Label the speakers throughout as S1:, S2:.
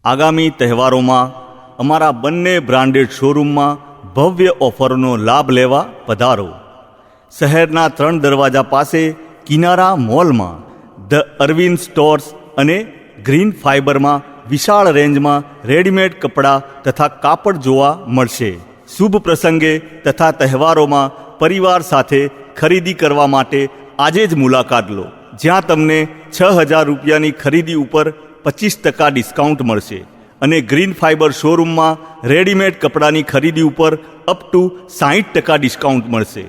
S1: આગામી તહેવારોમાં અમારા બંને બ્રાન્ડેડ શોરૂમમાં ભવ્ય ઓફરનો લાભ લેવા પધારો. શહેરના 3 દરવાજા પાસે કિનારા મોલમાં ધ અરવિંદ સ્ટોર્સ અને ગ્રીન ફાઇબરમાં વિશાળ રેન્જમાં રેડીમેડ કપડાં તથા કાપડ જોવા મળશે. શુભ પ્રસંગે તથા તહેવારોમાં પરિવાર સાથે ખરીદી કરવા માટે આજે જ મુલાકાત લો, જ્યાં તમને 6,000 રૂપિયાની ખરીદી ઉપર 25% ડિસ્કાઉન્ટ મળશે અને ગ્રીન ફાઇબર શોરૂમમાં રેડીમેડ કપડાની ખરીદી ઉપર અપ ટુ 60% ડિસ્કાઉન્ટ મળશે.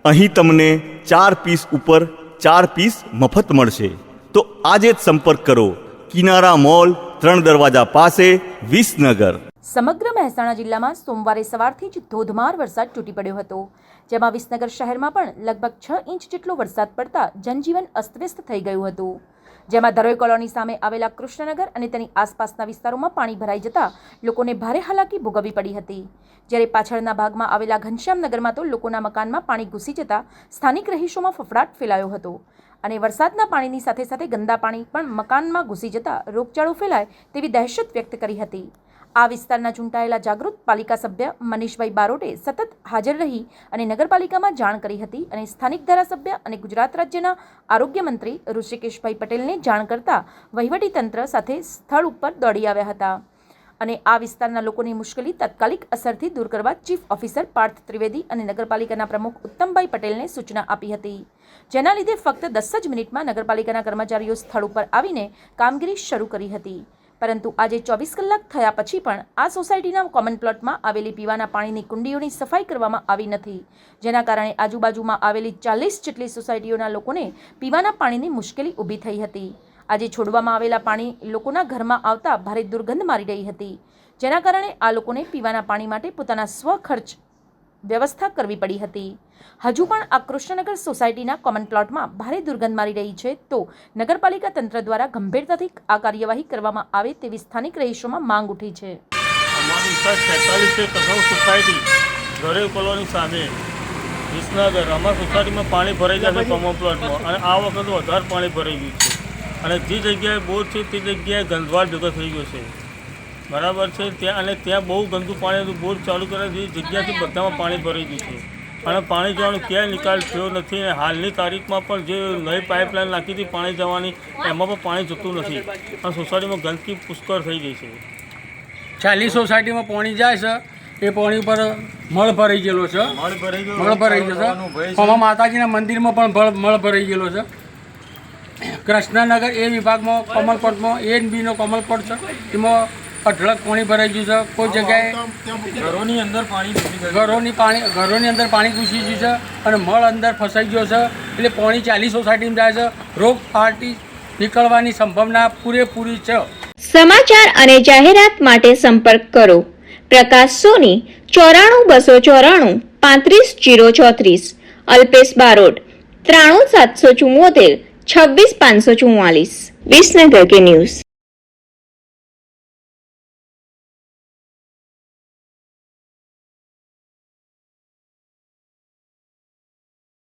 S1: અહીં તમને 4 પીસ ઉપર 4 પીસ મફત મળશે. તો આજે જ સંપર્ક કરો. કિનારા મોલ, 3 દરવાજા પાસે, વિસનગર.
S2: સમગ્ર મહેસાણા જિલ્લામાં સોમવારે સવારથી જ ધોધમાર વરસાદ તૂટી પડ્યો હતો, જેમાં વિસનગર શહેરમાં પણ લગભગ 6 ઇંચ જેટલો વરસાદ પડતા જનજીવન અસ્તવ્યસ્ત થઈ ગયું હતું. જેમાં ધરોઈ કોલોની સામે આવેલા કૃષ્ણનગર અને તેની આસપાસના વિસ્તારોમાં પાણી ભરાઈ જતા લોકોને ભારે હાલાકી ભોગવવી પડી હતી. જ્યારે પાછળના ભાગમાં આવેલા ઘનશ્યામનગરમાં તો લોકોના મકાનમાં પાણી ઘૂસી જતા સ્થાનિક રહીશોમાં ફફડાટ ફેલાયો હતો અને વરસાદના પાણીની સાથે સાથે ગંદા પાણી પણ મકાનમાં ઘૂસી જતા રોગચાળો ફેલાય તેવી દહેશત વ્યક્ત કરી હતી. આ વિસ્તારના ચૂંટાયેલા જાગૃત પાલિકા સભ્ય મનીષભાઈ બારોટે સતત હાજર રહી અને નગરપાલિકામાં જાણ કરી હતી અને સ્થાનિક ધારાસભ્ય અને ગુજરાત રાજ્યના આરોગ્ય મંત્રી ઋષિકેશભાઈ પટેલને જાણ કરતા વહીવટીતંત્ર સાથે સ્થળ ઉપર દોડી આવ્યા હતા અને આ વિસ્તારના લોકોની મુશ્કેલી તાત્કાલિક અસરથી દૂર કરવા ચીફ ઓફિસર પાર્થ ત્રિવેદી અને નગરપાલિકાના પ્રમુખ ઉત્તમભાઈ પટેલને સૂચના આપી હતી, જેના લીધે ફક્ત 10 જ મિનિટમાં નગરપાલિકાના કર્મચારીઓ સ્થળ ઉપર આવીને કામગીરી શરૂ કરી હતી. પરંતુ આજે 24 કલાક થયા પછી પણ આ સોસાયટીના કોમન પ્લોટમાં આવેલી પીવાના પાણીની કુંડીઓની સફાઈ કરવામાં આવી નથી, જેના કારણે આજુબાજુમાં આવેલી 40 જેટલી સોસાયટીઓના લોકોને પીવાના પાણીની મુશ્કેલી ઊભી થઈ હતી. આજે છોડવામાં આવેલા પાણી લોકોના ઘરમાં આવતા ભારે દુર્ગંધ મારી રહી હતી, જેના કારણે આ લોકોને પીવાના પાણી માટે પોતાના સ્વખર્ચ વ્યવસ્થા કરવી પડી હતી. હજુ પણ આ કૃષ્ણનગર સોસાયટીના કોમન પ્લોટમાં ભારે દુર્ગંધ મારી રહી છે, તો નગરપાલિકા તંત્ર દ્વારા ગંભીરતાથી આ કાર્યવાહી કરવામાં આવે તેવી સ્થાનિક રહીશોમાં માંગ ઉઠી છે.
S3: અમારી વિસ્તાર 46 કસવ સોસાયટી ધરોઈ કોલોની સામે વિસનગર, અમારી સોસાયટીમાં પાણી ભરાઈ જાય છે કોમન પ્લોટમાં, અને આ વખતે વધારે પાણી ભરાઈ ગયું છે અને જે જગ્યાએ બોર છે તે જગ્યાએ ગંદવાડ ભેગો થઈ ગયો છે. બરાબર છે, ત્યાં અને ત્યાં બહુ ગંદુ પાણી બોર ચાલુ કરે છે, જગ્યાથી બધામાં પાણી ભરાઈ ગયું છે અને પાણી જવાનો ક્યાંય નિકાલ થયો નથી. અને હાલની તારીખમાં પણ જે નવી પાઇપલાઇન નાખી હતી પાણી જવાની, એમાં પણ પાણી જતું નથી અને સોસાયટીમાં ગંદકી પુષ્કળ થઈ ગઈ છે.
S4: 40 સોસાયટીમાં પાણી જાય છે, એ પાણી પર મળ ભરાઈ ગયેલો છે. મળ ભરાઈ ગયો છે. કોમા માતાજીના મંદિરમાં પણ મળ ભરાઈ ગયેલો છે. કૃષ્ણનગર એ વિભાગમાં કોમન પ્લોટમાં A અને B નો કોમન પ્લોટ છે, એમાં અઢળક પાણી ભરાઈ ગયું છે. કોઈ જગ્યાએ ઘરોની અંદર પાણી ઘૂસી ગયું છે અને મળ અંદર ફસાઈ ગયો છે. એટલે પાણી 40 સોસાયટીમાં જાય છે. રોગ ફાટી નીકળવાની સંભાવના પૂરેપૂરી છે.
S5: સમાચાર અને જાહેરાત માટે સંપર્ક કરો પ્રકાશ સોની 94 294 35 034, અલ્પેશ બારોટ 93 774 26 544. વિસનગર કે ન્યૂઝ.